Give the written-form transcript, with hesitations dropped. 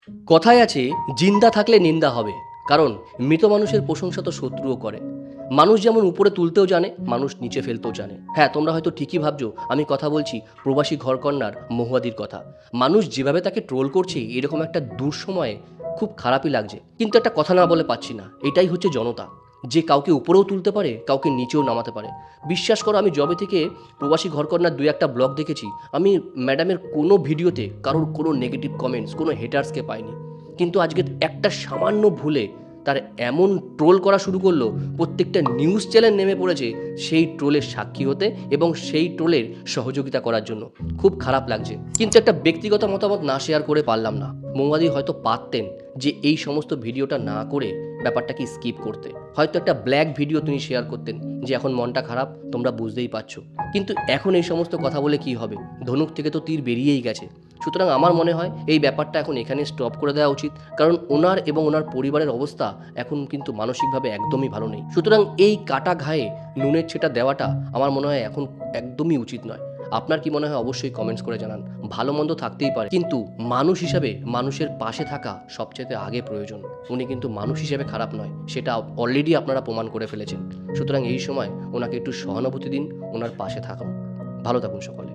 কথায় আছে জিন্দা থাকলে নিন্দা হবে, কারণ মৃত মানুষের প্রশংসা তো শত্রুও করে। মানুষ যেমন উপরে তুলতেও জানে, মানুষ নিচে ফেলতেও জানে। হ্যাঁ, তোমরা হয়তো ঠিকই ভাবছো আমি কথা বলছি প্রবাসী ঘরকন্নার মহুয়াদির কথা। মানুষ যেভাবে তাকে ট্রোল করছে এরকম একটা দুঃসময়ে খুব খারাপই লাগছে, কিন্তু একটা কথা না বলে পাচ্ছি না। এটাই হচ্ছে জনতা, যে কাউকে উপরেও তুলতে পারে, কাউকে নিচেও নামাতে পারে। বিশ্বাস করো, আমি যবে থেকে প্রবাসী ঘরকন্নার দুই একটা ব্লগ দেখেছি, আমি ম্যাডামের কোনো ভিডিওতে কারোর কোনো নেগেটিভ কমেন্টস, কোনো হেটার্সকে পাইনি। কিন্তু আজকে একটা সামান্য ভুলে তার এমন ট্রোল করা শুরু করলো, প্রত্যেকটা নিউজ চ্যানেল নেমে পড়েছে সেই ট্রোলের সাক্ষী হতে এবং সেই ট্রোলের সহযোগিতা করার জন্য। খুব খারাপ লাগছে, কিন্তু একটা ব্যক্তিগত মতামত না শেয়ার করে পারলাম না। মৌমাদি হয়তো পারতেন যে এই সমস্ত ভিডিওটা না করে ব্যাপারটাকে স্কিপ করতে, হয়তো একটা ব্ল্যাক ভিডিও তিনি শেয়ার করতেন যে এখন মনটা খারাপ, তোমরা বুঝতেই পারছো। কিন্তু এখন এই সমস্ত কথা বলে কি হবে? ধনুক থেকে তো তীর বেরিয়েই গেছে। সুতরাং আমার মনে হয় এই ব্যাপারটা এখন এখানে স্টপ করে দেওয়া উচিত, কারণ ওনার এবং ওনার পরিবারের অবস্থা এখন কিন্তু মানসিকভাবে একদমই ভালো নেই। সুতরাং এই কাটা ঘায়ে নুনের ছেটা দেওয়াটা আমার মনে হয় এখন একদমই উচিত নয়। আপনার কি মনে হয় অবশ্যই কমেন্টস করে জানান। ভালো মন্দ থাকতেই পারে, কিন্তু মানুষ হিসাবে মানুষের পাশে থাকা সবচেয়ে আগে প্রয়োজন। উনি কিন্তু মানুষ হিসেবে খারাপ নয়, সেটা অলরেডি আপনারা প্রমাণ করে ফেলেছেন। সুতরাং এই সময় ওনাকে একটু সহানুভূতি দিন, ওনার পাশে থাকুন। ভালো থাকুন সকলে।